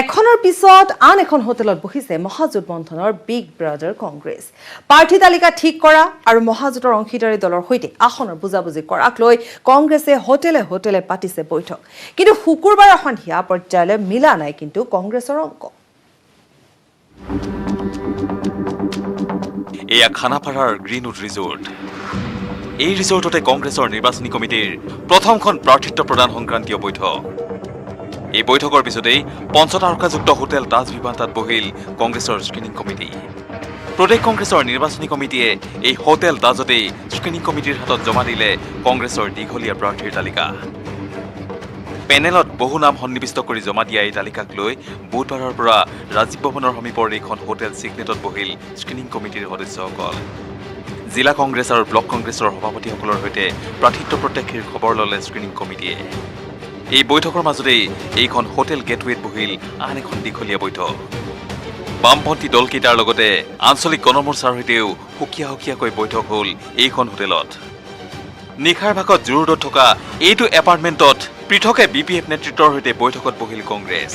এখনৰ পিছত আন এখন হোটেলত বহিছে মহাজোঁট বন্ধনৰ বিগ ব্ৰাদাৰ কংগ্ৰেছ। প্ৰাৰ্থী তালিকা ঠিক কৰা আৰু মহাজোঁটৰ অংশীদাৰী দলৰ সৈতে আসনৰ বুজাবুজি কৰাক লৈ কংগ্ৰেছে হোটেলে হোটেলে পাতিছে বৈঠক। কিন্তু শুকুৰবাৰৰ সন্ধিয়া পৰ্যায়লৈ মিলা নাই কিন্তু কংগ্ৰেছৰ অংক। এয়া খানাপাৰাৰ গ্ৰীণউড ৰিজৰ্ট। এই ৰিজৰ্টতে কংগ্ৰেছৰ নিৰ্বাচনী কমিটিৰ প্ৰথমখন প্ৰাৰ্থিত্ব প্ৰদান সংক্ৰান্তীয় বৈঠক। এই বৈঠকৰ পিছতেই পঞ্চতাৰকাযুক্ত হোটেল তাজ ভিভান্তাত বহিল কংগ্ৰেছৰ স্ক্ৰিনিং কমিটি। প্ৰদেশ কংগ্ৰেছৰ নিৰ্বাচনী কমিটিয়ে এই হোটেল তাজতেই স্ক্ৰিনিং কমিটিৰ হাতত জমা দিলে কংগ্ৰেছৰ দীঘলীয়া প্ৰাৰ্থীৰ তালিকা। পেনেলত বহু নাম সন্নিৱিষ্ট কৰি জমা দিয়া এই তালিকাক লৈ বুধবাৰৰ পৰা ৰাজীৱ ভৱনৰ সমীপৰ এইখন হোটেল চিগনেটত বহিল স্ক্ৰিনিং কমিটিৰ সদস্যসকল। জিলা কংগ্ৰেছ আৰু ব্লক কংগ্ৰেছৰ সভাপতিসকলৰ সৈতে প্ৰাৰ্থিত্ব প্ৰত্যাশীৰ খবৰ ল'লে স্ক্ৰিনিং কমিটিয়ে। এই বৈঠকৰ মাজতেই এইখন হোটেল গেটৱেত বহিল আন এখন দীঘলীয়া বৈঠক। বামপন্থী দলকেইটাৰ লগতে আঞ্চলিক গণমৰ্চাৰ সৈতেও সুকীয়াকৈ বৈঠক হ'ল এইখন হোটেলত। নিশাৰ ভাগত জুৰুডত থকা এইটো এপাৰ্টমেণ্টত পৃথকে BPF নেতৃত্বৰ সৈতে বৈঠকত বহিল কংগ্ৰেছ।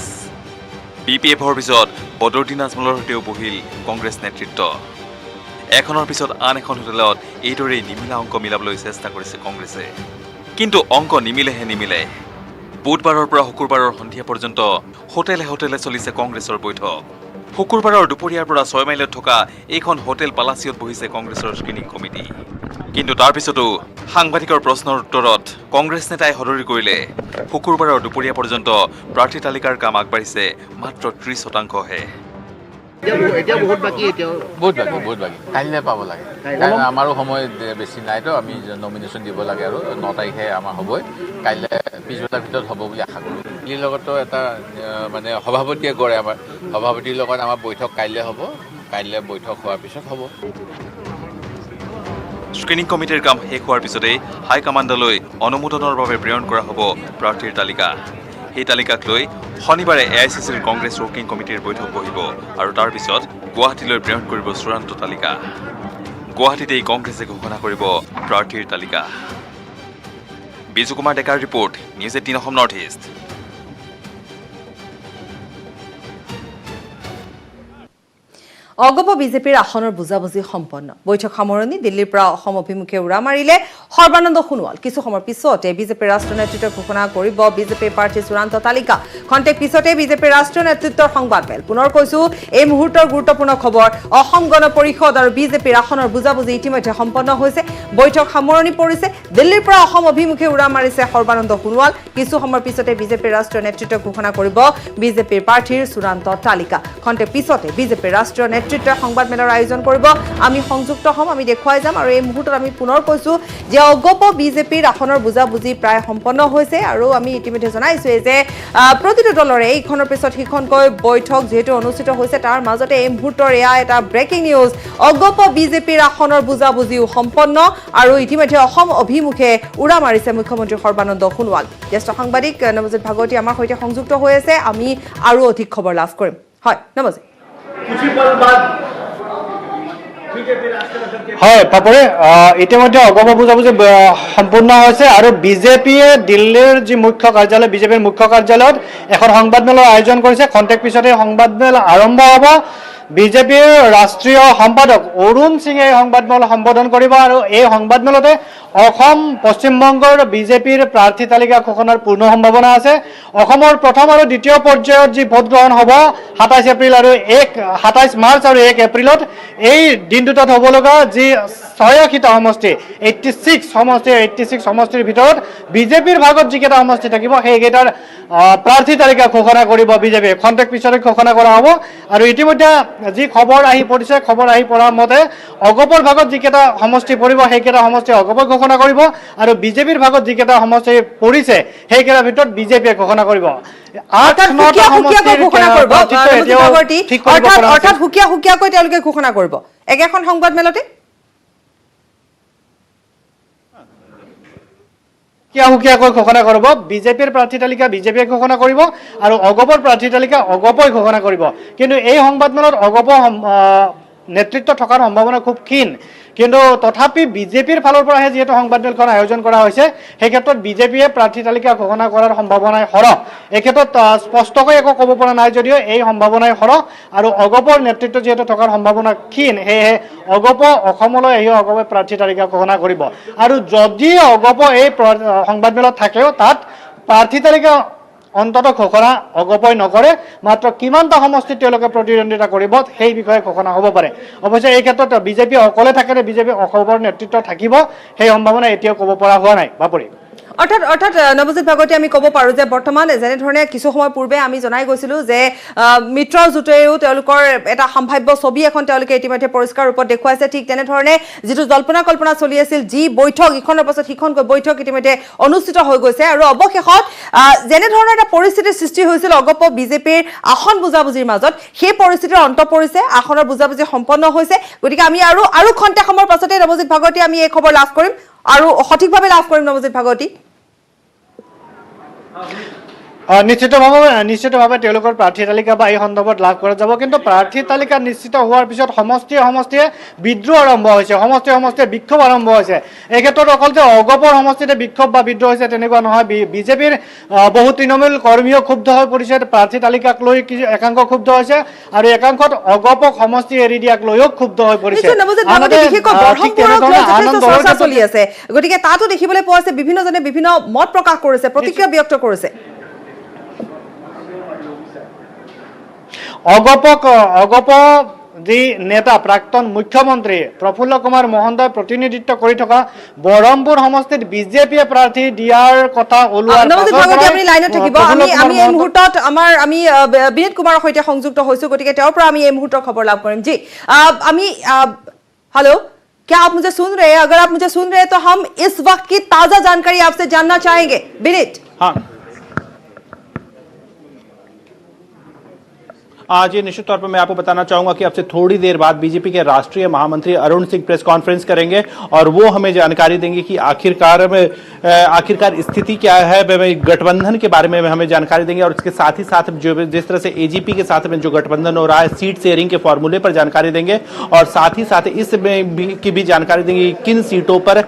BPFৰ পিছত বদৰুদ্দিন আজমলৰ সৈতেও বহিল কংগ্ৰেছ নেতৃত্ব। এখনৰ পিছত আন এখন হোটেলত এইদৰেই নিমিলা অংক মিলাবলৈ চেষ্টা কৰিছে কংগ্ৰেছে। কিন্তু অংক নিমিলেহে নিমিলে। বুধবাৰৰ পৰা শুকুৰবাৰৰ সন্ধিয়া পৰ্যন্ত হোটেলে হোটেলে চলিছে কংগ্ৰেছৰ বৈঠক। শুকুৰবাৰৰ দুপৰীয়াৰ পৰা 6 মাইলত থকা এইখন হোটেল পালাচিয়ত বহিছে কংগ্ৰেছৰ স্ক্ৰিনিং কমিটি। কিন্তু তাৰ পিছতো সাংবাদিকৰ প্ৰশ্নৰ উত্তৰত কংগ্ৰেছ নেতাই সদৰি কৰিলে শুকুৰবাৰৰ দুপৰীয়া পৰ্যন্ত প্ৰাৰ্থী তালিকাৰ কাম আগবাঢ়িছে মাত্ৰ 30%হে। বহুত বাকী কাইলৈ পাব লাগে। আমাৰো সময় বেছি নাইতো, আমি নমিনেশ্যন দিব লাগে আৰু 9 তাৰিখে আমাৰ হ'বই। কাইলৈ পিছবেলাৰ ভিতৰত হ'ব বুলি আশা কৰোঁ। দিল্লীৰ লগতো এটা মানে সভাপতিয়ে কৰে, আমাৰ সভাপতিৰ লগত আমাৰ বৈঠক কাইলৈ হ'ব। কাইলৈ বৈঠক হোৱাৰ পিছত হ'ব। স্ক্ৰিনিং কমিটিৰ কাম শেষ হোৱাৰ পিছতেই হাইকমাণ্ডলৈ অনুমোদনৰ বাবে প্ৰেৰণ কৰা হ'ব প্ৰাৰ্থীৰ তালিকা। এই তালিকাক লৈ শনিবাৰে AICCৰ কংগ্ৰেছ ৱৰ্কিং কমিটিৰ বৈঠক বহিব আৰু তাৰ পিছত গুৱাহাটীলৈ প্ৰেৰণ কৰিব চূড়ান্ত তালিকা। গুৱাহাটীতেই কংগ্ৰেছে ঘোষণা কৰিব প্ৰাৰ্থীৰ তালিকা। বিজু কুমাৰ ডেকাৰ ৰিপৰ্ট, নিউজ 18 অসম নৰ্থ ইষ্ট। অগপ বিজেপিৰ আসনৰ বুজাবুজি সম্পন্ন। বৈঠক সামৰণি দিল্লীৰ পৰা অসম অভিমুখে উৰা মাৰিলে সৰ্বানন্দ সোণোৱাল। কিছু সময়ৰ পিছতে বিজেপিৰ ৰাষ্ট্ৰীয় নেতৃত্বই ঘোষণা কৰিব বিজেপিৰ প্ৰাৰ্থীৰ চূড়ান্ত তালিকা। খন্তেক পিছতে বিজেপিৰ ৰাষ্ট্ৰীয় নেতৃত্বৰ সংবাদমেল। পুনৰ কৈছো, এই মুহূৰ্তৰ গুৰুত্বপূৰ্ণ খবৰ, অসম গণ পৰিষদ আৰু বিজেপিৰ আসনৰ বুজাবুজি ইতিমধ্যে সম্পন্ন হৈছে। বৈঠক সামৰণি পৰিছে। দিল্লীৰ পৰা অসম অভিমুখে উৰা মাৰিছে সৰ্বানন্দ সোণোৱাল। কিছু সময়ৰ পিছতে বিজেপিৰ ৰাষ্ট্ৰীয় নেতৃত্বই ঘোষণা কৰিব বিজেপিৰ প্ৰাৰ্থীৰ চূড়ান্ত তালিকা। খন্তেক পিছতে বিজেপিৰ ৰাষ্ট্ৰীয় নেতৃত্বই সংবাদমেলৰ আয়োজন কৰিব। আমি সংযুক্ত হ'ম, আমি দেখুৱাই যাম। আৰু এই মুহূৰ্তত আমি পুনৰ কৈছো যে অগপ বিজেপিৰ আসনৰ বুজাবুজি প্ৰায় সম্পন্ন হৈছে আৰু আমি ইতিমধ্যে জনাইছোৱে যে প্ৰতিটো দলৰে এইখনৰ পিছত সিখনকৈ বৈঠক যিহেতু অনুষ্ঠিত হৈছে, তাৰ মাজতে এই মুহূৰ্তৰ এয়া এটা ব্ৰেকিং নিউজ। অগপ বিজেপিৰ আসনৰ বুজাবুজিও সম্পন্ন আৰু ইতিমধ্যে অসম অভিমুখে উৰা মাৰিছে মুখ্যমন্ত্ৰী সৰ্বানন্দ সোণোৱাল। জ্যেষ্ঠ সাংবাদিক নৱজিত ভাগৱতী আমাৰ সৈতে সংযুক্ত হৈ আছে। আমি আৰু অধিক খবৰ লাভ কৰিম। হয় নৱজিত। হয় পাপৰে, ইতিমধ্যে অগপ বুজাবুজি সম্পূৰ্ণ হৈছে আৰু বিজেপিয়ে দিল্লীৰ যি মুখ্য কাৰ্যালয়, বিজেপিৰ মুখ্য কাৰ্যালয়ত এখন সংবাদমেলৰ আয়োজন কৰিছে। খন্তেক পিছতে সংবাদমেল আৰম্ভ হ'ব। বিজেপিৰ ৰাষ্ট্ৰীয় সম্পাদক অৰুণ সিঙে এই সংবাদমেল সম্বোধন কৰিব আৰু এই সংবাদমেলতে অসম পশ্চিমবংগৰ বিজেপিৰ প্ৰাৰ্থী তালিকা ঘোষণাৰ পূৰ্ণ সম্ভাৱনা আছে। অসমৰ প্ৰথম আৰু দ্বিতীয় পৰ্যায়ত যি ভোটগ্ৰহণ হ'ব 27 এপ্ৰিল আৰু 27 মাৰ্চ আৰু 1 এপ্ৰিলত, এই দিন দুটাত হ'ব লগা যি 86টা সমষ্টি, 86 সমষ্টিৰ ভিতৰত বিজেপিৰ ভাগত যিকেইটা সমষ্টি থাকিব সেইকেইটাৰ প্ৰাৰ্থী তালিকা ঘোষণা কৰিব বিজেপিয়ে। খন্তেক পিছতে ঘোষণা কৰা হ'ব। আৰু ইতিমধ্যে যি খবৰ আহি পৰিছে, খবৰ আহি পৰা মতে অগপৰ ভাগত যিকেইটা সমষ্টি পৰিব সেইকেইটা সমষ্টি অগপই ঘোষণা কৰিব আৰু বিজেপিৰ ভাগত যিকেইটা সমষ্টি পৰিছে সেইকেইটাৰ ভিতৰত বিজেপিয়ে ঘোষণা কৰিব। অৰ্থাৎ সুকীয়াকৈ তেওঁলোকে ঘোষণা কৰিব একেখন সংবাদমেলতে। সুকীয়াকৈ ঘোষণা কৰিব। বিজেপিৰ প্ৰাৰ্থী তালিকা বিজেপিয়ে ঘোষণা কৰিব আৰু অগপৰ প্ৰাৰ্থী তালিকা অগপই ঘোষণা কৰিব। কিন্তু এই সংবাদমেলত অগপ নেতৃত্ব থকাৰ সম্ভাৱনা খুব ক্ষীণ, কিন্তু তথাপি বিজেপিৰ ফালৰ পৰাহে যিহেতু সংবাদমেলখন আয়োজন কৰা হৈছে সেই ক্ষেত্ৰত বিজেপিয়ে প্ৰাৰ্থী তালিকা ঘোষণা কৰাৰ সম্ভাৱনাই সৰহ। এই ক্ষেত্ৰত স্পষ্টকৈ একো ক'ব পৰা নাই যদিও এই সম্ভাৱনাই সৰহ আৰু অগপৰ নেতৃত্ব যিহেতু থকাৰ সম্ভাৱনা ক্ষীণ, সেয়েহে অগপ অসমলৈ আহি অগপে প্ৰাৰ্থী তালিকা ঘোষণা কৰিব। আৰু যদি অগপ এই সংবাদমেলত থাকেও তাত প্ৰাৰ্থী তালিকা অন্তত ঘোষণা অগপই নকৰে, মাত্ৰ কিমানটা সমষ্টিত তেওঁলোকে প্ৰতিদ্বন্দ্বিতা কৰিব সেই বিষয়ে ঘোষণা হ'ব পাৰে। অৱশ্যে এই ক্ষেত্ৰত বিজেপি অকলে থাকে নে বিজেপি অগপৰ নেতৃত্ব থাকিব সেই সম্ভাৱনা এতিয়াও ক'ব পৰা হোৱা নাই। বাপৰি অৰ্থাৎ নৱজিৎ ভাগৱতী আমি ক'ব পাৰোঁ যে বৰ্তমান যেনেধৰণে কিছু সময় পূৰ্বে আমি জনাই গৈছিলোঁ যে মিত্ৰজোঁটেও তেওঁলোকৰ এটা সম্ভাৱ্য ছবি এখন তেওঁলোকে ইতিমধ্যে পৰিষ্কাৰ ৰূপত দেখুৱাইছে, ঠিক তেনেধৰণে যিটো জল্পনা কল্পনা চলি আছিল, যি বৈঠক ইখনৰ পাছত সিখনকৈ বৈঠক ইতিমধ্যে অনুষ্ঠিত হৈ গৈছে আৰু অৱশেষত যেনেধৰণৰ এটা পৰিস্থিতিৰ সৃষ্টি হৈছিল অগপ বিজেপিৰ আসন বুজাবুজিৰ মাজত, সেই পৰিস্থিতিৰ অন্ত পৰিছে, আসনৰ বুজাবুজি সম্পন্ন হৈছে। গতিকে আমি আৰু খন্তেক সময়ৰ পাছতে নৱজিৎ ভাগৱতী আমি এই খবৰ লাভ কৰিম আৰু সঠিকভাৱে লাভ কৰিম নৱজিৎ ভাগৱতী। নিশ্চিতভাৱে তেওঁলোকৰ প্ৰাৰ্থী তালিকা বা এই সন্দৰ্ভত লাভ কৰা যাব। কিন্তু প্ৰাৰ্থী তালিকা নিশ্চিত হোৱাৰ পিছত সমষ্টিয়ে বিদ্ৰোহ আৰম্ভ হৈছে, সমষ্টিয়ে বিক্ষোভ আৰম্ভ হৈছে। এই ক্ষেত্ৰত অকল যে অগপৰ সমষ্টিতে বিক্ষোভ বা বিদ্ৰোহ হৈছে তেনেকুৱা নহয়, বিজেপিৰ বহু তৃণমূল কৰ্মীও ক্ষুব্ধ হৈ পৰিছে, প্ৰাৰ্থী তালিকাক লৈ একাংশ ক্ষুব্ধ হৈছে আৰু একাংশত অগপক সমষ্টি এৰি দিয়াক লৈও ক্ষুব্ধ হৈ পৰিছে। গতিকে তাতো দেখিবলৈ পোৱা হৈছে বিভিন্নজনে বিভিন্ন মত প্ৰকাশ কৰিছে, প্ৰতিক্ৰিয়া ব্যক্ত কৰিছে। অগপ যি নেতা প্ৰাক্তন মুখ্যমন্ত্ৰী প্ৰফুল্ল কুমাৰ মহন্তই প্ৰতিনিধিত্ব কৰি থকা বৰহমপুৰ সমষ্টিত বিজেপিয়ে প্ৰাৰ্থী দিয়াৰ কথা ওলোৱাৰ আমি এই মুহূৰ্তত আমি বিনীত কুমাৰৰ সৈতে সংযুক্ত হৈছো, গতিকে তেওঁৰ পৰা আমি এই মুহূৰ্তৰ খবৰ লাভ কৰিম। জি আমি हेलो, क्या आप मुझे सुन रहे हैं? अगर आप मुझे सुन रहे हैं तो हम इस वक्त की ताजा जानकारी आपसे जानना चाहेंगे। विनीत। हाँ आज ये निश्चित तौर पर मैं आपको बताना चाहूंगा कि अब से थोड़ी देर बाद बीजेपी के राष्ट्रीय महामंत्री अरुण सिंह प्रेस कॉन्फ्रेंस करेंगे और वो हमें जानकारी देंगे कि आखिरकार स्थिति क्या है, गठबंधन के बारे में हमें जानकारी देंगे और इसके साथ ही साथ जो जिस तरह से एजीपी के साथ में जो गठबंधन हो रहा है, सीट शेयरिंग के फॉर्मूले पर जानकारी देंगे और साथ ही साथ इस की भी जानकारी देंगे किन सीटों पर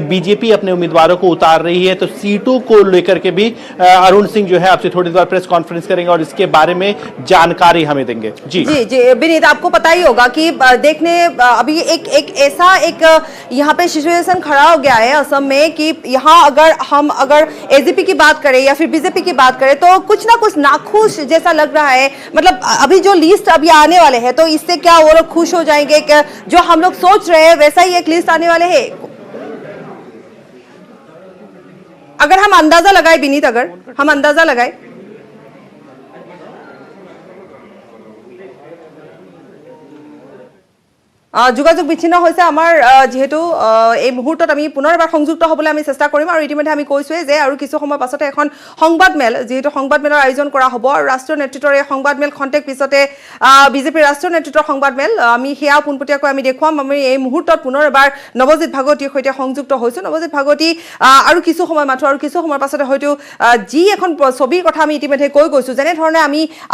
बीजेपी अपने उम्मीदवारों को उतार रही है। तो सीटों को लेकर के भी अरुण सिंह जो है आपसे थोड़ी देर प्रेस कॉन्फ्रेंस करेंगे और इसके बारे में जानकारी हमें देंगे। जी विनीत, आपको पता ही होगा कि देखने अभी एक ऐसा यहाँ पे सिचुएशन खड़ा हो गया है असम में कि यहाँ अगर एजीपी की बात करें या फिर बीजेपी की बात करें तो कुछ ना कुछ नाखुश जैसा लग रहा है। मतलब अभी जो लिस्ट अभी आने वाले हैं तो इससे क्या वो लोग खुश हो जाएंगे? जो हम लोग सोच रहे हैं वैसा ही एक लिस्ट आने वाले है? अगर हम अंदाजा लगाए विनीत, अगर हम अंदाजा लगाए যোগাযোগ বিচ্ছিন্ন হৈছে আমাৰ, যেহেতু এই মুহূৰ্তত আমি পুনৰ এবাৰ সংযুক্ত হ'বলৈ আমি চেষ্টা কৰিম আৰু ইতিমধ্যে আমি কৈছোৱে যে আৰু কিছু সময় পাছতে এখন সংবাদমেল, যিহেতু সংবাদমেলৰ আয়োজন কৰা হ'ব আৰু ৰাষ্ট্ৰীয় নেতৃত্বৰ এই সংবাদমেল খন্তেক পিছতে বিজেপিৰ ৰাষ্ট্ৰীয় নেতৃত্বৰ সংবাদমেল আমি সেয়া পোনপটীয়াকৈ আমি দেখুৱাম। আমি এই মুহূৰ্তত পুনৰ এবাৰ নৱজিৎ ভাগৱতীৰ সৈতে সংযুক্ত হৈছোঁ। নৱজিৎ ভাগৱতী, আৰু কিছু সময় মাথো আৰু কিছু সময়ৰ পাছতে হয়তো যি এখন ছবিৰ কথা আমি ইতিমধ্যে কৈ গৈছোঁ, যেনেধৰণে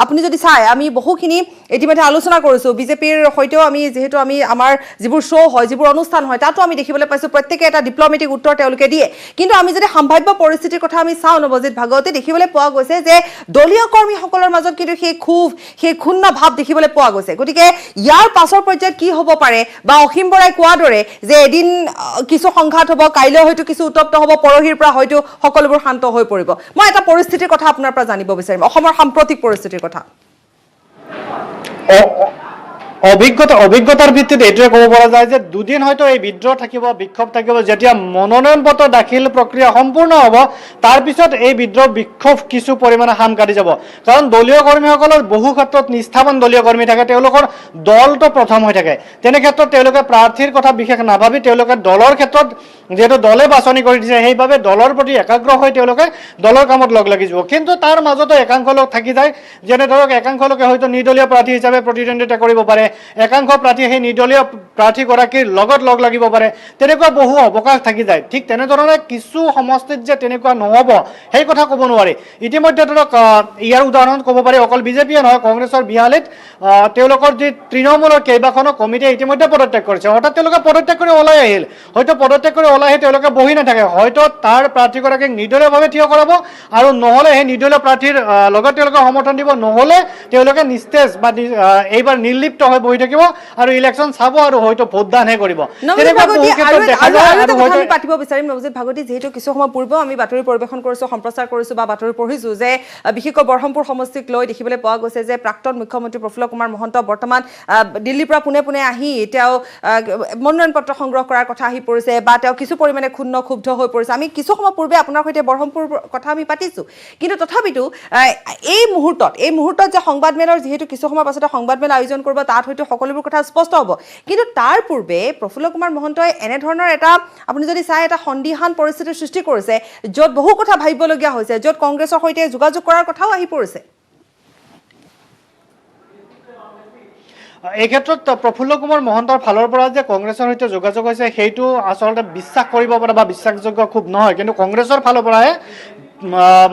আপুনি যদি চাই আমি বহুখিনি ইতিমধ্যে আলোচনা কৰিছোঁ বিজেপিৰ সৈতেও, আমি যিহেতু আমি আমাৰ যিবোৰ শ্ব' হয়, যিবোৰ অনুষ্ঠান হয়, তাতো আমি দেখিবলৈ পাইছোঁ প্ৰত্যেকে এটা ডিপ্ল'মেটিক উত্তৰ তেওঁলোকে দিয়ে। কিন্তু আমি যদি সম্ভাৱ্য পৰিস্থিতিৰ কথা আমি চাওঁ নৱজিৎ ভাগৱতী, দেখিবলৈ পোৱা গৈছে যে দলীয় কৰ্মীসকলৰ মাজত কিন্তু সেই ক্ষুণ্ণ ভাৱ দেখিবলৈ পোৱা গৈছে। গতিকে ইয়াৰ পাছৰ পৰ্যায়ত কি হ'ব পাৰে, বা অসীম বৰাই কোৱাৰ দৰে যে এদিন কিছু সংঘাত হ'ব, কাইলৈ হয়তো কিছু উত্তপ্ত হ'ব, পৰহিৰ পৰা হয়তো সকলোবোৰ শান্ত হৈ পৰিব। মই এটা পৰিস্থিতিৰ কথা আপোনাৰ পৰা জানিব বিচাৰিম, অসমৰ সাম্প্ৰতিক পৰিস্থিতিৰ কথা। অভিজ্ঞতাৰ ভিত্তিত এইটোৱে ক'ব পৰা যায় যে দুদিন হয়তো এই বিদ্ৰোহ থাকিব, বিক্ষোভ থাকিব। যেতিয়া মনোনয়ন পত্ৰ দাখিল প্ৰক্ৰিয়া সম্পূৰ্ণ হ'ব তাৰপিছত এই বিদ্ৰোহ বিক্ষোভ কিছু পৰিমাণে হাম কাটি যাব। কাৰণ দলীয় কৰ্মীসকলৰ বহু ক্ষেত্ৰত নিষ্ঠাবান দলীয় কৰ্মী থাকে, তেওঁলোকৰ দলটো প্ৰথম হৈ থাকে। তেনে ক্ষেত্ৰত তেওঁলোকে প্ৰাৰ্থীৰ কথা বিশেষ নাভাবি তেওঁলোকে দলৰ ক্ষেত্ৰত, যিহেতু দলে বাছনি কৰি দিছে সেইবাবে দলৰ প্ৰতি একাগ্ৰ হৈ তেওঁলোকে দলৰ কামত লগ লাগি যাব। কিন্তু তাৰ মাজতো একাংশ লোক থাকি যায়, যেনে ধৰক একাংশ লোকে হয়তো নিৰ্দলীয় প্ৰাৰ্থী হিচাপে প্ৰতিদ্বন্দ্বিতা কৰিব পাৰে, একাংশ প্ৰাৰ্থী সেই নিৰ্দলীয় প্ৰাৰ্থীগৰাকীৰ লগত লগ লাগিব পাৰে, তেনেকুৱা বহু অৱকাশ থাকি যায়। ঠিক তেনেধৰণে কিছু সমষ্টিত যে তেনেকুৱা নহ'ব সেই কথা ক'ব নোৱাৰি। ইতিমধ্যে ধৰক ইয়াৰ উদাহৰণ ক'ব পাৰি, অকল বিজেপিয়ে নহয়, কংগ্ৰেছৰ বিহালীত তেওঁলোকৰ যি তৃণমূলৰ কেইবাখনো কমিটিয়ে ইতিমধ্যে পদত্যাগ কৰিছে। অৰ্থাৎ তেওঁলোকে পদত্যাগ কৰি ওলাই আহিল। হয়তো পদত্যাগ কৰি ওলাই আহি তেওঁলোকে বহি নাথাকে, হয়তো তাৰ প্ৰাৰ্থীগৰাকীক নিৰ্দলীয়ভাৱে থিয় কৰাব আৰু নহ'লে সেই নিৰ্দলীয় প্ৰাৰ্থীৰ লগত তেওঁলোকে সমৰ্থন দিব, নহ'লে তেওঁলোকে নিস্তেজ বা এইবাৰ নিৰ্লিপ্ত হৈ বহি থাকিব আৰু ইলেকশ্যন চাব আৰু হয়তো ভোটদানহে কৰিব। তেনেকুৱা বহু ক্ষেত্ৰত দেখা যায়। আৰু হয়তো আমি পাতিব বিচাৰিম নৱজিৎ ভাগৱতী, যিহেতু কিছু সময় পূৰ্বে আমি বাতৰি পৰিৱেশন কৰিছোঁ, সম্প্ৰচাৰ কৰিছোঁ বা বাতৰি পঢ়িছোঁ যে বিশেষকৈ বৰহমপুৰ সমষ্টিক লৈ দেখিবলৈ পোৱা গৈছে যে প্ৰাক্তন মুখ্যমন্ত্ৰী প্ৰফুল্ল কুমাৰ মহন্ত বৰ্তমান দিল্লীৰ পৰা পোনে পোনে আহি তেওঁ মনোনয়ন পত্ৰ সংগ্ৰহ কৰাৰ কথা আহি পৰিছে বা তেওঁ কিছু পৰিমাণে ক্ষুব্ধ হৈ পৰিছে। আমি কিছু সময় পূৰ্বে আপোনাৰ সৈতে বৰহমপুৰ কথা আমি পাতিছোঁ, কিন্তু তথাপিতো এই মুহূৰ্তত যে সংবাদমেলৰ যিহেতু কিছু সময়ৰ পাছতে সংবাদমেল আয়োজন কৰিব, তাত হয়তো সকলোবোৰ কথা স্পষ্ট হ'ব, কিন্তু তাৰ পূৰ্বে প্ৰফুল্ল কুমাৰ মহন্তই এনেধৰণৰ এটা আপুনি যদি চাই এটা সন্দিহান পৰিস্থিতিৰ সৃষ্টি কৰিছে, য'ত বহু কথা ভাবিবলগীয়া হৈছে, য'ত কংগ্ৰেছৰ সৈতে যোগাযোগ কৰাৰ কথাও আহি পৰিছে। এই ক্ষেত্ৰত প্ৰফুল্ল কুমাৰ মহন্তৰ ফালৰ পৰা যে কংগ্ৰেছৰ সৈতে যোগাযোগ হৈছে সেইটো আচলতে বিশ্বাস কৰিব পৰা বা বিশ্বাসযোগ্য খুব নহয়, কিন্তু কংগ্ৰেছৰ ফালৰ পৰাহে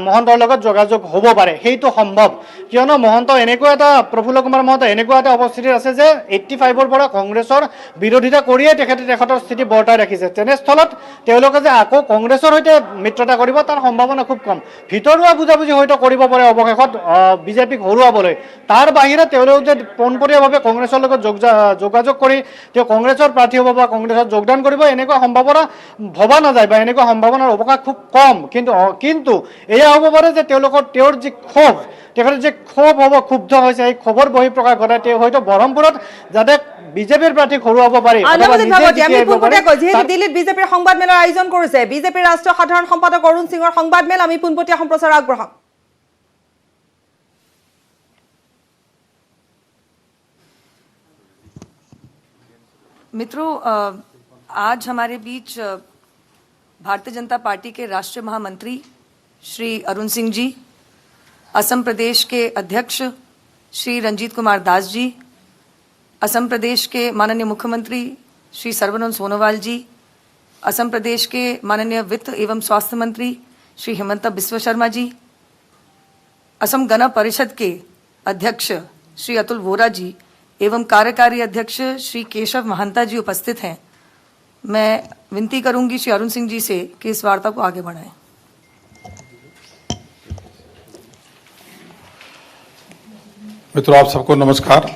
মহন্তৰ লগত যোগাযোগ হ'ব পাৰে, সেইটো সম্ভৱ। কিয়নো মহন্ত এনেকুৱা এটা প্ৰফুল্ল কুমাৰ মহন্ত এনেকুৱা এটা অৱস্থিতিত আছে যে 85ৰ পৰা কংগ্ৰেছৰ বিৰোধিতা কৰিয়ে তেখেতৰ স্থিতি বৰ্তাই ৰাখিছে। তেনেস্থলত তেওঁলোকে যে আকৌ কংগ্ৰেছৰ সৈতে মিত্ৰতা কৰিব তাৰ সম্ভাৱনা খুব কম। ভিতৰুৱা বুজাবুজি হয়তো কৰিব পাৰে অৱশেষত বিজেপিক হৰুৱাবলৈ, তাৰ বাহিৰে তেওঁলোক যে পোনপটীয়াভাৱে কংগ্ৰেছৰ লগত যোগাযোগ কৰি তেওঁ কংগ্ৰেছৰ প্ৰাৰ্থী হ'ব বা কংগ্ৰেছত যোগদান কৰিব এনেকুৱা সম্ভাৱনা ভবা নাযায় বা এনেকুৱা সম্ভাৱনাৰ অৱকাশ খুব কম। কিন্তু এয়া হ'ব পাৰে যে তেওঁৰ যি ক্ষোভ, তেখেতৰ যে ক্ষোভ হ'ব, ক্ষুব্ধ হৈছে, এই ক্ষোভৰ বহিঃপ্ৰকাশ ঘটাই তেওঁ হয়তো বৰহমপুৰত যাতে বিজেপিৰ প্ৰাৰ্থীক হৰুৱাব পাৰি। যিহেতু দিল্লীত বিজেপিৰ সংবাদমেলৰ আয়োজন কৰিছে, বিজেপিৰ ৰাষ্ট্ৰীয় সাধাৰণ সম্পাদক অৰুণ সিঙৰ সংবাদমেল, আমি পোনপটীয়া সম্প্ৰচাৰ আগবঢ়াম। मित्रों, आज हमारे बीच भारतीय जनता पार्टी के राष्ट्रीय महामंत्री श्री अरुण सिंह जी, असम प्रदेश के अध्यक्ष श्री रंजीत कुमार दास जी, असम प्रदेश के माननीय मुख्यमंत्री श्री सर्बानंद सोनोवाल जी, असम प्रदेश के माननीय वित्त एवं स्वास्थ्य मंत्री श्री हेमंत बिस्वा शर्मा जी, असम गण परिषद के अध्यक्ष श्री अतुल वोरा जी एवं कार्यकारी अध्यक्ष श्री केशव महंता जी उपस्थित हैं। मैं विनती करूंगी श्री अरुण सिंह जी से कि इस वार्ता को आगे बढ़ाएं। मित्रों, आप सबको नमस्कार।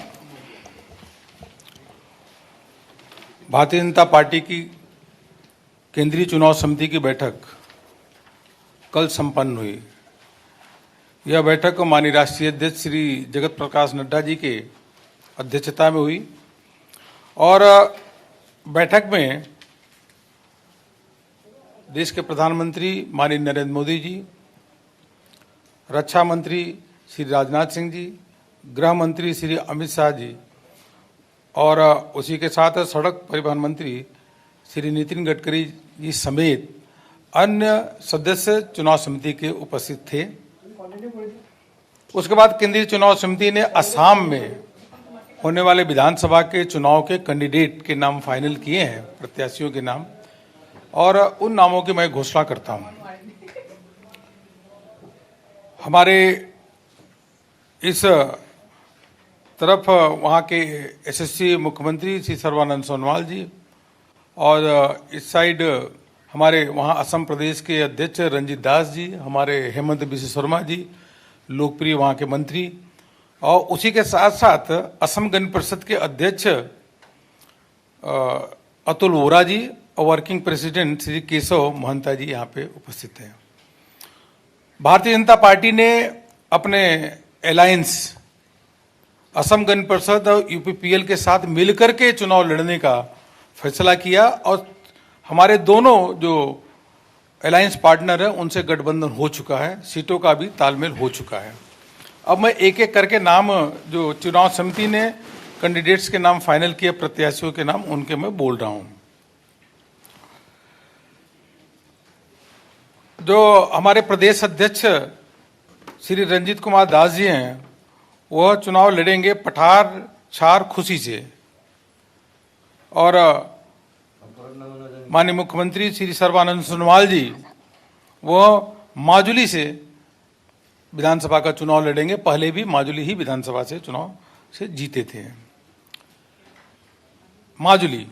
भारतीय जनता पार्टी की केंद्रीय चुनाव समिति की बैठक कल संपन्न हुई। यह बैठक माननीय राष्ट्रीय अध्यक्ष श्री जगत प्रकाश नड्डा जी के अध्यक्षता में हुई और बैठक में देश के प्रधानमंत्री माननीय नरेंद्र मोदी जी, रक्षा मंत्री श्री राजनाथ सिंह जी, गृह मंत्री श्री अमित शाह जी और उसी के साथ सड़क परिवहन मंत्री श्री नितिन गडकरी जी समेत अन्य सदस्य चुनाव समिति के उपस्थित थे। उसके बाद केंद्रीय चुनाव समिति ने असम में होने वाले विधानसभा के चुनाव के कैंडिडेट के नाम फाइनल किए हैं, प्रत्याशियों के नाम, और उन नामों की मैं घोषणा करता हूं। हमारे इस तरफ वहाँ के यशस्वी मुख्यमंत्री श्री सर्बानंद सोनोवाल जी और इस साइड हमारे वहाँ असम प्रदेश के अध्यक्ष रंजीत दास जी, हमारे हेमंत बिस्वा शर्मा जी, लोकप्रिय वहाँ के मंत्री, और उसी के साथ साथ असम गण परिषद के अध्यक्ष अतुल वोरा जी और वर्किंग प्रेसिडेंट श्री केशव महंता जी यहाँ पे उपस्थित हैं। भारतीय जनता पार्टी ने अपने अलायंस असम गण परिषद और यूपीपीएल के साथ मिलकर के चुनाव लड़ने का फैसला किया और हमारे दोनों जो अलायंस पार्टनर हैं उनसे गठबंधन हो चुका है, सीटों का भी तालमेल हो चुका है। अब मैं एक एक करके नाम जो चुनाव समिति ने कैंडिडेट्स के नाम फाइनल किए, प्रत्याशियों के नाम, उनके मैं बोल रहा हूं। जो हमारे प्रदेश अध्यक्ष श्री रंजीत कुमार दास जी हैं, वह चुनाव लड़ेंगे पठार छार खुशी से। और माननीय मुख्यमंत्री श्री सर्बानंद सोनोवाल जी वो माजुली से विधानसभा का चुनाव लड़ेंगे। पहले भी माजुली ही विधानसभा से चुनाव से जीते थे। माजुली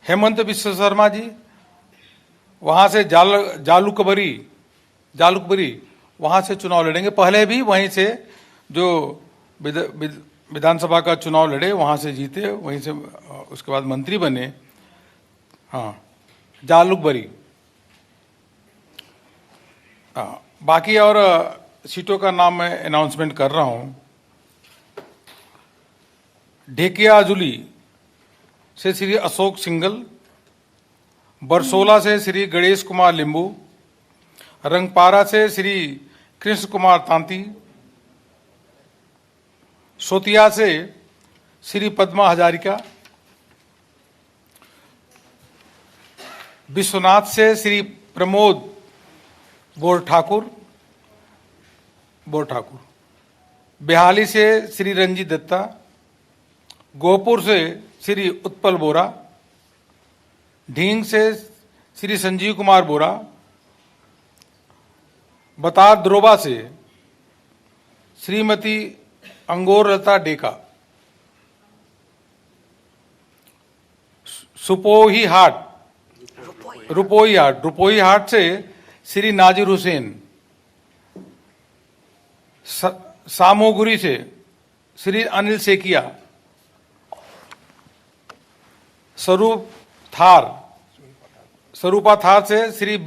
हेमंत विश्व शर्मा जी वहां से जालुकबरी वहां से चुनाव लड़ेंगे। पहले भी वहीं से जो विधानसभा का चुनाव लड़े वहां से जीते, वहीं से उसके बाद मंत्री बने। हाँ, जालुकबरी। बाकी और सीटों का नाम मैं अनाउंसमेंट कर रहा हूं। ढेकियाजुली से श्री अशोक सिंगल, बरसोला से श्री गणेश कुमार लिंबू, रंगपारा से श्री कृष्ण कुमार तांती, सोतिया से श्री पद्मा हजारिका, विश्वनाथ से श्री प्रमोद बोर ठाकुर, बिहाली से श्री रंजीत दत्ता, गोहपुर से श्री उत्पल बोरा, ढींग से श्री संजीव कुमार बोरा, बतार द्रोबा से श्रीमती अंगोर लता डेका, रुपोई हाट से श्री नाजिर हुसैन, सामोगुरी से श्री अनिल सेकिया, स्वरूपा थार से श्री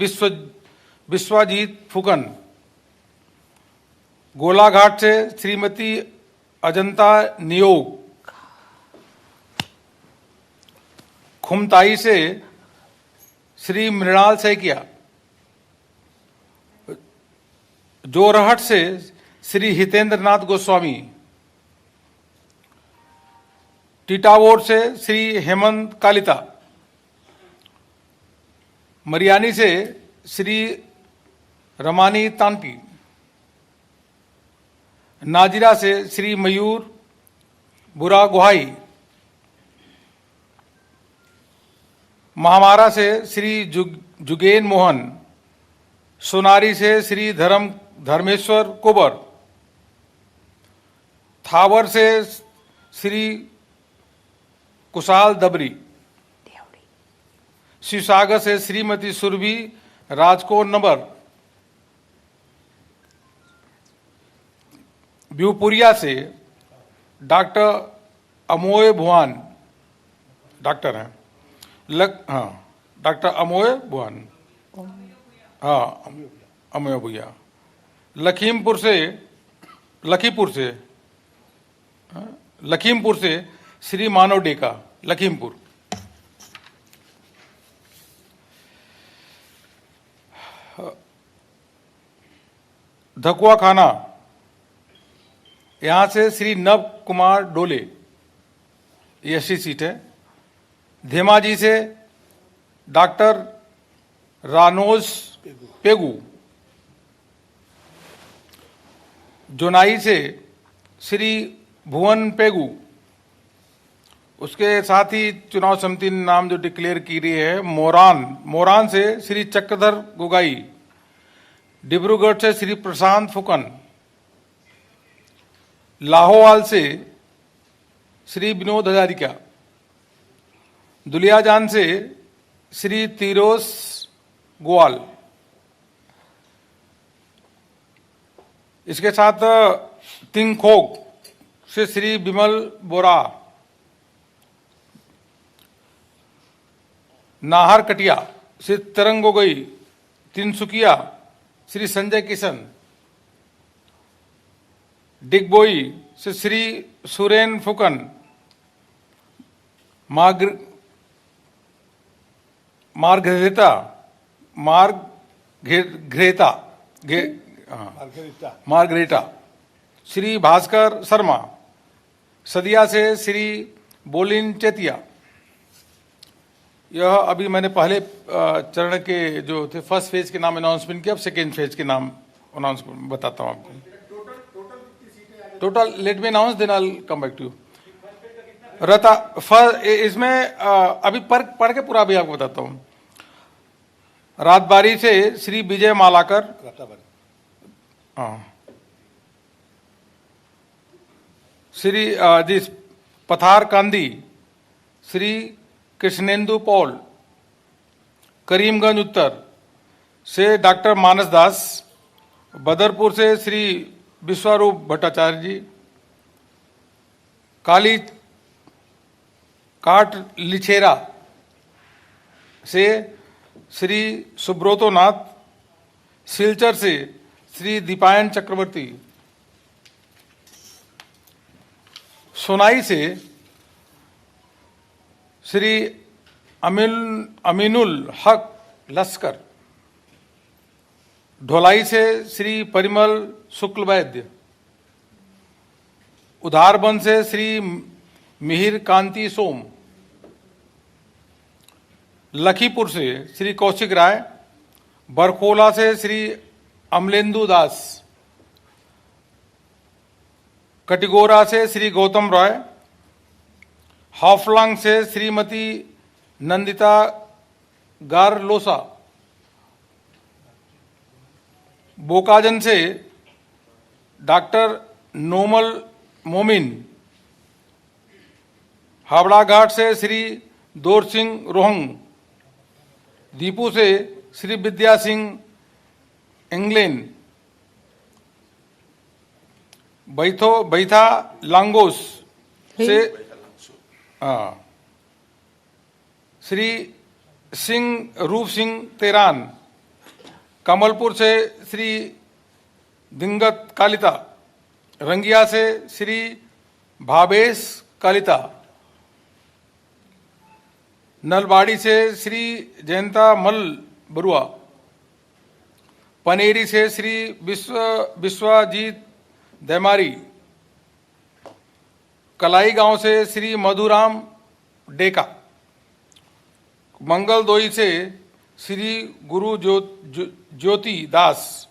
विश्वजीत फुकन, गोलाघाट से श्रीमती अजंता नियोग, खुमताई से श्री मृणाल सैकिया, जोरहट से श्री हितेंद्र नाथ गोस्वामी, टीटावोर से श्री हेमंत कालिता, मरियानी से श्री रमानी तांटी, नाजिरा से श्री मयूर बुरा गुहाई, महामारा से श्री जुगेन मोहन, सोनारी से श्री धर्मेश्वर कुबर, थावर से श्री कुशाल दबरी, शिवसागर से श्रीमती सुरभि राजकोर नंबर, ब्यूपुरिया से डॉक्टर अमोय भुआन, डॉक्टर हैं डॉक्टर अमोय भुआन, अमोय भुया, लखीमपुर से श्री मानव डेका, लखीमपुर। धकुआ खाना यहां से श्री नव कुमार डोले, ये 80 सीट है। धेमाजी से डॉक्टर रानोज पेगू, जोनाई से श्री भुवन पेगू, उसके साथ ही चुनाव समिति ने नाम जो डिक्लेयर की रही है मोरान से श्री चक्रधर गोगाई, डिब्रूगढ़ से श्री प्रशांत फुकन, लाहौवाल से श्री विनोद हजारिका, दुलियाजान से श्री तीरोस गोवाल। इसके साथ तिंगखोक से श्री विमल बोरा, नाहर कटिया से तरंग गोगोई, तिनसुकिया श्री संजय किशन, डिगबोई से श्री सुरेन फुकन, मार्गरेटा श्री भास्कर शर्मा, सदिया से श्री बोलिन चेतिया। यह अभी मैंने पहले चरण के जो थे फर्स्ट फेज के नाम अनाउंसमेंट किया, अब सेकेंड फेज के नाम अनाउंसमेंट बताता हूं आपको। Total let me announce then I come back to you. रता इसमें अभी पढ़ के पूरा भी आपको बताता हूँ। रातबारी से श्री विजय मालाकर, हाँ, श्री जी पथार कांदी श्री कृष्णेंदु पॉल, करीमगंज उत्तर से डॉक्टर मानस दास, बदरपुर से श्री विश्वरूप भट्टाचार्य जी, काली काट लिछेरा से श्री सुब्रोतो नाथ, सिलचर से श्री दीपायन चक्रवर्ती, सोनाई से श्री अमीनुल हक लश्कर, ढोलाई से श्री परिमल शुक्ल वैद्य, उधारबंद से श्री मिहिर कांति सोम, लखीपुर से श्री कौशिक राय, बरखोला से श्री अमलेंदु दास, कटिगोरा से श्री गौतम रॉय, हाफलांग से श्रीमती नंदिता गारलोसा, बोकाजन से डॉक्टर नोमल मोमिन, हावड़ा घाट से श्री दौर सिंह रोहंग, दीपू से श्री विद्या सिंह इंग्लैंड, बैथा लांगोस से श्री सिंह रूप सिंह तेरान, कमलपुर से श्री दिंगत कालिता, रंगिया से श्री भावेश कालिता, नलबाड़ी से श्री जयंता मल बरुआ, पनेरी से श्री विश्वजीत दैमारी, कलाई गांव से श्री मधुराम डेका, मंगलदोई से श्री गुरु ज्योति दास,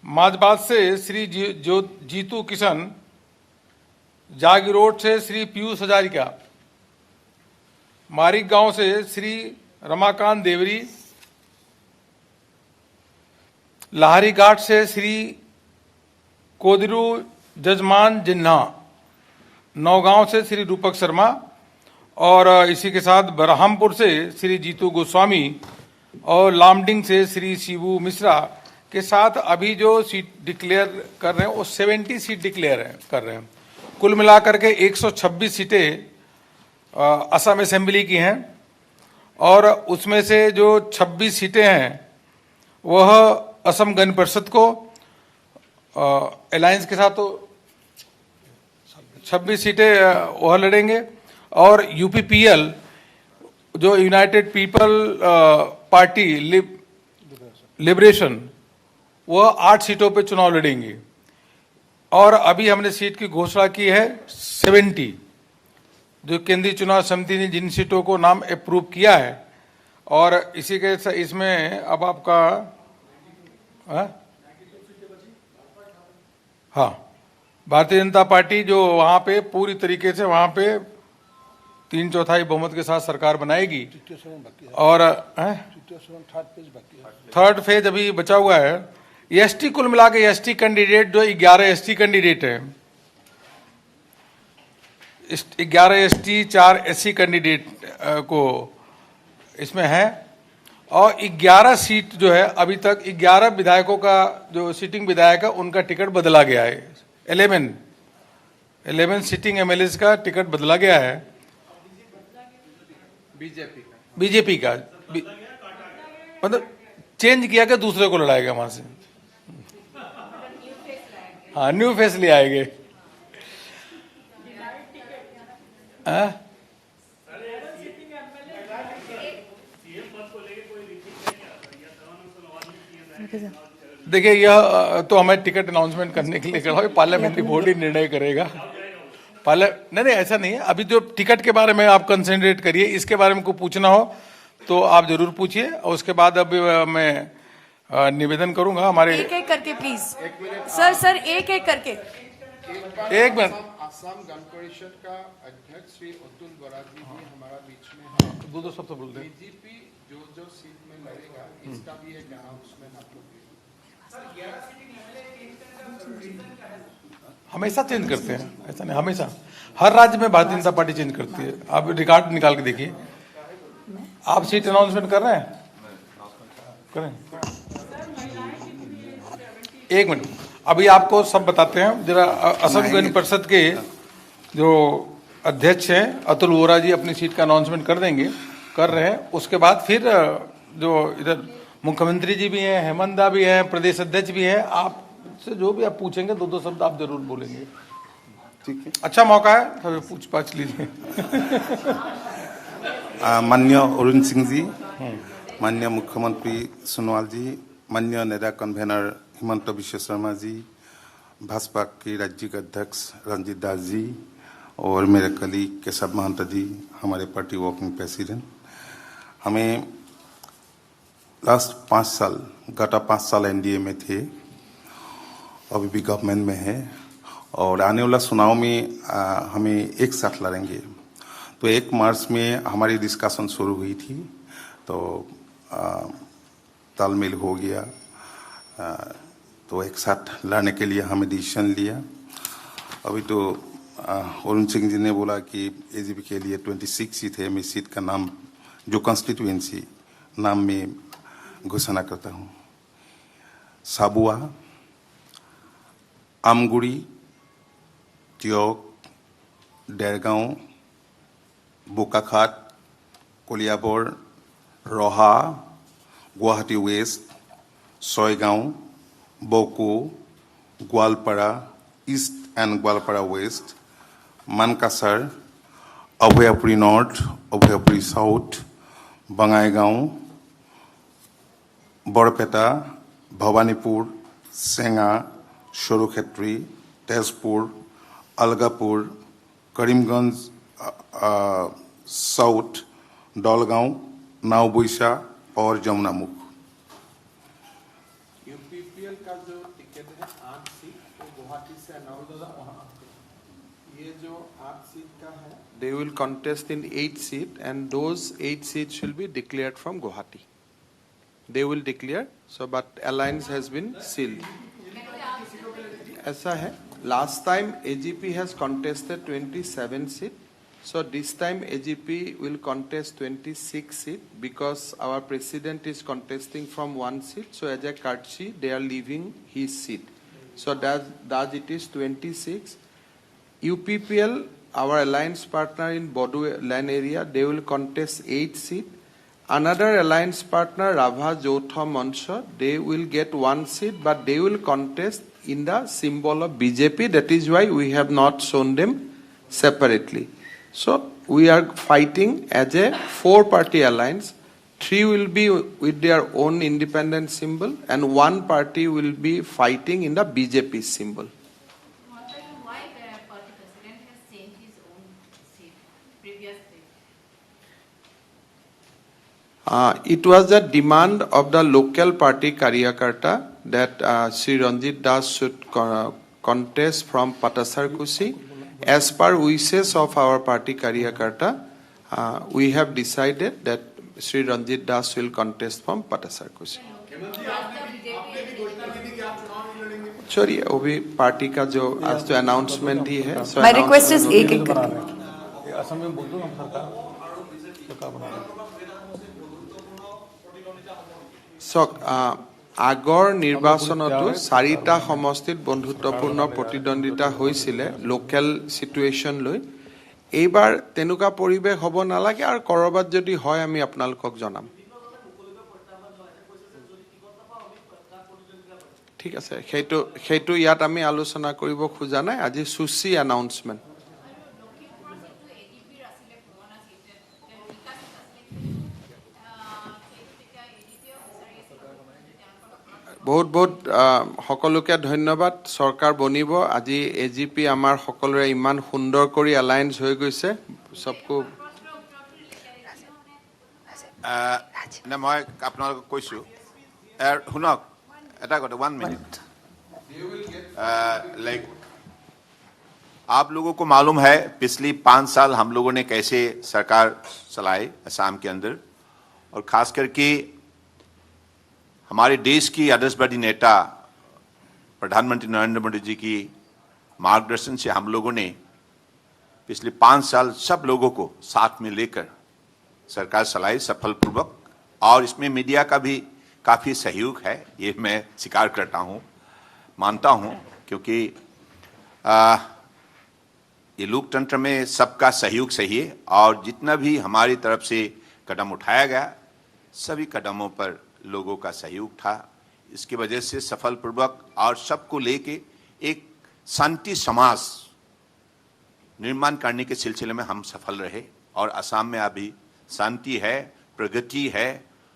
माजबाद से श्री जीतू किशन, जागी रोड से श्री पीयूष हजारिका, मारिक गांव से श्री रमाकांत देवरी, लाहरी घाट से श्री कोदिरू जजमान जिन्हा, नौगांव से श्री रूपक शर्मा और इसी के साथ बरहमपुर से श्री जीतू गोस्वामी और लामडिंग से श्री शिवू मिश्रा के साथ अभी जो सीट डिक्लेयर कर रहे हैं वो 70 सीट डिक्लेयर कर रहे हैं। कुल मिलाकर के 126 सीटें असम असेंबली की हैं और उसमें से जो 26 सीटें हैं वह असम गण परिषद को अलायंस के साथ तो 26 सीटें वह लड़ेंगे और यूपीपीएल जो यूनाइटेड पीपल पार्टी लिबरेशन वह 8 सीटों पे चुनाव लड़ेंगे और अभी हमने सीट की घोषणा की है 70 जो केंद्रीय चुनाव समिति ने जिन सीटों को नाम अप्रूव किया है और इसी के इसमें अब आपका हाँ भारतीय जनता पार्टी जो वहाँ पे पूरी तरीके से वहाँ पे 3/4 बहुमत के साथ सरकार बनाएगी और थर्ड फेज अभी बचा हुआ है। एसटी कुल मिला के एसटी कैंडिडेट जो 11 एसटी कैंडिडेट है, 11 एसटी 4 एससी कैंडिडेट को इसमें है और 11 सीट जो है अभी तक 11 विधायकों का जो सिटिंग विधायक है उनका टिकट बदला गया है। 11 सिटिंग एमएलए का टिकट बदला गया है बीजेपी का मतलब चेंज किया कि दूसरे को लड़ाएगा वहां से। हाँ न्यू फेस ले आएंगे। देखिए यह तो हमें टिकट अनाउंसमेंट करने के लिए करा पार्लियामेंट्री बोर्ड ही निर्णय करेगा। नहीं ऐसा नहीं है। अभी जो टिकट के बारे में आप कंसंट्रेट करिए, इसके बारे में को पूछना हो तो आप जरूर पूछिए और उसके बाद अब मैं निवेदन करूंगा हमारे एक एक करके प्लीज सर एक एक करके एक मिनट, असम गण परिषद का अध्यक्ष श्री अतुल बोरा जी भी हमारा बीच में है। दो शब्द बोल दे। बीजेपी जो सीट में लड़ेगा इसका भी एक अनाउंसमेंट आप लोग हमेशा चेंज करते हैं, ऐसा नहीं, हमेशा हर राज्य में भारतीय जनता पार्टी चेंज करती है। आप रिकॉर्ड निकाल के देखिए। आप सीट अनाउंसमेंट कर रहे हैं, करें। एक मिनट, अभी आपको सब बताते हैं जरा। असम गण परिषद के जो अध्यक्ष हैं अतुल वोरा जी अपनी सीट का अनाउंसमेंट कर देंगे, कर रहे हैं। उसके बाद फिर जो इधर मुख्यमंत्री जी भी हैं, हेमंत दा भी है, प्रदेश अध्यक्ष भी है, आपसे जो भी आप पूछेंगे दो शब्द आप जरूर बोलेंगे, ठीक है? अच्छा मौका है, थोड़ा पूछ पाछ लीजिए। माननीय अरुण सिंह जी, माननीय मुख्यमंत्री सोनोवाल जी, माननीय नेता कन्वेनर हिमंत विश्व शर्मा जी, भाजपा के राज्य अध्यक्ष रंजीत दास जी और मेरे कलीग केशव महंत जी, हमारे पार्टी वर्किंग प्रेसिडेंट। हमें लास्ट 5 साल, गत 5 साल एनडीए में थे, अभी भी गवर्नमेंट में है और आने वाला चुनाव में हमें एक साथ लड़ेंगे। तो 1 मार्च में हमारी डिस्कशन शुरू हुई थी, तो तालमेल हो गया, तो एक साथ लड़ने के लिए हमें डिसीजन लिया। अभी तो अरुण सिंह जी ने बोला कि एजीपी के लिए 26 सीट है। मैं सीट का नाम जो कॉन्स्टिट्यूएंसी नाम में घोषणा करता हूँ। साबुआ, Amguri, तियक, Dergaon, Bokakhat, Kaliabor, Raha, Guwahati west, Sayagaon, Boko, Goalpara east and Goalpara west, Mankachar, Abhayapuri north, Abhayapuri south, Bongaigaon, Barpeta, Bhabanipur, Chenga, Sarukhetri, Tezpur, Algapur, Karimganj south, Dalgaon, Naoboicha और जमुनामुख। यूपीपीएल का जो टिकट है 8 सीट, वो गुवाहाटी से अनाउंस हुआ। ये जो 8 सीट का है, they will contest in 8 seat and those 8 seats will be declared from Guwahati. They will declare, so but alliance has been sealed. ऐसा है, last time AGP has contested 27 seat, so this time AGP will contest 26 seat because our president is contesting from 1 seat, so as a courtesy they are leaving his seat. So that it is 26. UPPL, our alliance partner in Bodo land area, they will contest 8 seat. Another alliance partner, Rabha Jotha Mansha, they will get 1 seat, but they will contest in the symbol of BJP. That is why we have not shown them separately. So we are fighting as a 4-party alliance. 3 will be with their own independent symbol, and 1 party will be fighting in the BJP symbol. Why the party president has changed his own seat previously? It was the demand of the local party Karyakarta that Sri Ranjit Das should contest from Patasar Kusi. As per wishes of our party Karyakarta, we have decided that Sri Ranjit Das will contest from Patasar Kusi. Sorry, अभी party का जो आज तो announcement ही है। My request is एक करके। असम में बोल दो हम सरकार আগৰ নিৰ্বাচনতো 4টা সমষ্টিত বন্ধুত্বপূৰ্ণ প্ৰতিদ্বন্দ্বিতা হৈছিলে লোকেল সিচুৱেশ্যন লৈ। এইবাৰ তেনেকুৱা পৰিৱেশ হ'ব নালাগে, আৰু কৰবাত যদি হয় আমি আপোনালোকক জনাম। ঠিক আছে, সেইটো ইয়াত আমি আলোচনা কৰিব খোজা নাই। আজি সুচি এনাউন্সমেণ্ট। বহুত সকলোকে ধন্যবাদ। চৰকাৰ বনিব। আজি এজিপি আমাৰ সকলোৰে ইমান সুন্দৰ কৰি এলায়েন্স হৈ গৈছে। সবকো মই আপোনালোকক কৈছোঁ, শুনক এটা কথা, 1 মিনিট। লাইক आप लोगों को मालूम है पिछली 5 साल हम लोगों ने कैसे सरकार चलाई असम के अंदर, और खास करके हमारे देश की आदर्शवादी नेता प्रधानमंत्री नरेंद्र मोदी जी की मार्गदर्शन से हम लोगों ने पिछले 5 साल सब लोगों को साथ में लेकर सरकार चलाई सफलपूर्वक, और इसमें मीडिया का भी काफ़ी सहयोग है, ये मैं स्वीकार करता हूँ, मानता हूँ, क्योंकि ये लोकतंत्र में सबका सहयोग चाहिए, और जितना भी हमारी तरफ से कदम उठाया गया सभी कदमों पर लोगों का सहयोग था। इसकी वजह से सफलपूर्वक और सबको लेके एक शांति समाज निर्माण करने के सिलसिले में हम सफल रहे, और असम में अभी शांति है, प्रगति है,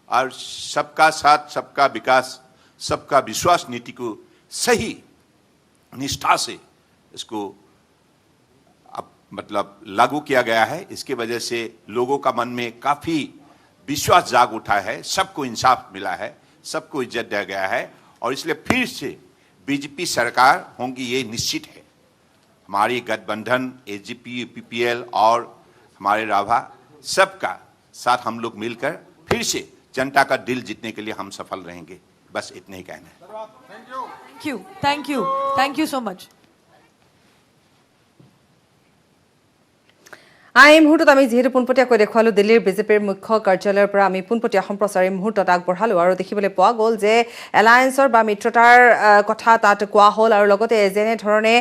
और सबका साथ सबका विकास सबका विश्वास नीति को सही निष्ठा से इसको अब मतलब लागू किया गया है। इसके वजह से लोगों का मन में काफ़ी विश्वास जाग उठा है, सबको इंसाफ मिला है, सबको इज्जत दिया गया है, और इसलिए फिर से बीजेपी सरकार होंगी ये निश्चित है। हमारी गठबंधन एजीपी, यूपीपीएल और हमारे राभा सबका साथ हम लोग मिलकर फिर से जनता का दिल जीतने के लिए हम सफल रहेंगे। बस इतना ही कहना है। Thank you so much. এই মুহূৰ্তত আমি যিহেতু পোনপটীয়াকৈ দেখুৱালো দিল্লীৰ বিজেপিৰ মুখ্য কাৰ্যালয়ৰ পৰা আমি পোনপটীয়া সম্প্ৰচাৰ এই মুহূৰ্তত আগবঢ়ালো, আৰু দেখিবলৈ পোৱা গ'ল যে এলায়েন্সৰ বা মিত্ৰতাৰ কথা তাত কোৱা হ'ল, আৰু লগতে যেনেধৰণে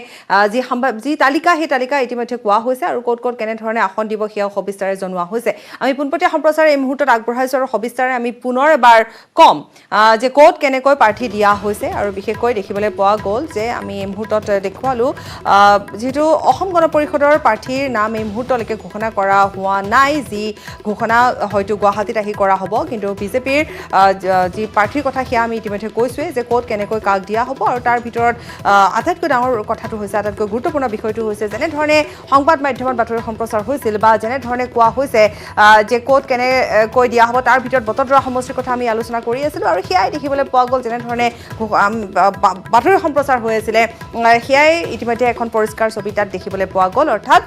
যি তালিকা সেই তালিকা ইতিমধ্যে কোৱা হৈছে, আৰু ক'ত ক'ত কেনেধৰণে আসন দিব সেয়াও সবিস্তাৰে জনোৱা হৈছে। আমি পোনপটীয়া সম্প্ৰচাৰ এই মুহূৰ্তত আগবঢ়াইছোঁ, আৰু সবিস্তাৰে আমি পুনৰ এবাৰ কম যে ক'ত কেনেকৈ প্ৰাৰ্থী দিয়া হৈছে, আৰু বিশেষকৈ দেখিবলৈ পোৱা গ'ল যে আমি এই মুহূৰ্তত দেখুৱালো যিহেতু অসম গণ পৰিষদৰ প্ৰাৰ্থীৰ নাম এই মুহূৰ্তলৈকে ঘোষণা কৰা হোৱা নাই, যি ঘোষণা হয়তো গুৱাহাটীত আহি কৰা হ'ব, কিন্তু বিজেপিৰ যি প্ৰাৰ্থীৰ কথা সেয়া আমি ইতিমধ্যে কৈছোঁৱেই যে ক'ত কেনেকৈ কাক দিয়া হ'ব, আৰু তাৰ ভিতৰত আটাইতকৈ ডাঙৰ কথাটো হৈছে, আটাইতকৈ গুৰুত্বপূৰ্ণ বিষয়টো হৈছে যেনেধৰণে সংবাদ মাধ্যমত বাতৰি সম্প্ৰচাৰ হৈছিল বা যেনেধৰণে কোৱা হৈছে যে ক'ত কেনেকৈ দিয়া হ'ব, তাৰ ভিতৰত বটদ্ৰৱা সমষ্টিৰ কথা আমি আলোচনা কৰি আছিলোঁ, আৰু সেয়াই দেখিবলৈ পোৱা গ'ল যেনেধৰণে বাতৰি সম্প্ৰচাৰ হৈ আছিলে সেয়াই ইতিমধ্যে এখন পৰিষ্কাৰ ছবি তাত দেখিবলৈ পোৱা গ'ল, অৰ্থাৎ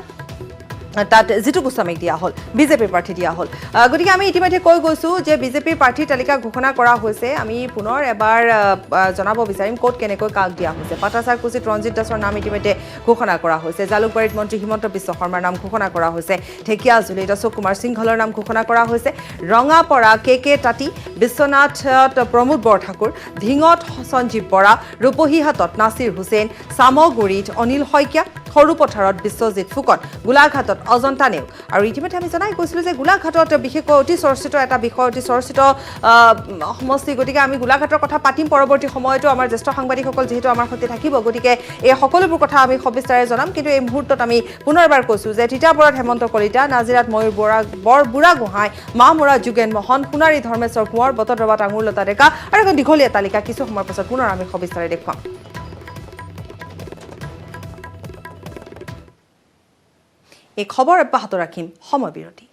তাত জিতু গোস্বামীক দিয়া হ'ল, বিজেপিৰ প্ৰাৰ্থী দিয়া হ'ল। গতিকে আমি ইতিমধ্যে কৈ গৈছোঁ যে বিজেপিৰ প্ৰাৰ্থীৰ তালিকা ঘোষণা কৰা হৈছে। আমি পুনৰ এবাৰ জনাব বিচাৰিম ক'ত কেনেকৈ কাক দিয়া হৈছে। পাটাচাৰকুছিত ৰঞ্জিত দাসৰ নাম ইতিমধ্যে ঘোষণা কৰা হৈছে, জালুকবাৰীত মন্ত্ৰী হিমন্ত বিশ্ব শৰ্মাৰ নাম ঘোষণা কৰা হৈছে, ঢেকীয়াজুলিত অশোক কুমাৰ সিংহলৰ নাম ঘোষণা কৰা হৈছে, ৰঙাপৰা কে তাঁতী, বিশ্বনাথত প্ৰমোদ বৰঠাকুৰ, ধিঙত সঞ্জীৱ বৰা, ৰূপহীহাটত নাছিৰ হুছেইন, চামগুৰিত অনিল শইকীয়া, সৰুপথাৰত বিশ্বজিৎ ফুকন, গোলাঘাটত অজন্তা নেওগ, আৰু ইতিমধ্যে আমি জনাই গৈছিলোঁ যে গোলাঘাটত বিশেষকৈ অতি চৰ্চিত এটা বিষয়, অতি চৰ্চিত সমষ্টি, গতিকে আমি গোলাঘাটৰ কথা পাতিম পৰৱৰ্তী সময়তো। আমাৰ জ্যেষ্ঠ সাংবাদিকসকল যিহেতু আমাৰ সৈতে থাকিব, গতিকে এই সকলোবোৰ কথা আমি সবিস্তাৰে জনাম, কিন্তু এই মুহূৰ্তত আমি পুনৰ এবাৰ কৈছোঁ যে তিতাবৰত হেমন্ত কলিতা, নাজিৰাত ময়ূৰ বুঢ়া গোহাঁই, মাহমৰা যোগেন মোহন, সোণাৰী ধৰ্মেশ্বৰ কোঁৱৰ, বটদ্ৰৱাত আঙুৰলতা ডেকা, আৰু এখন দীঘলীয়া তালিকা কিছু সময়ৰ পাছত পুনৰ আমি সবিস্তাৰে দেখুৱাম। এই খবৰ অব্যাহত ৰাখিম সময় বিৰতি।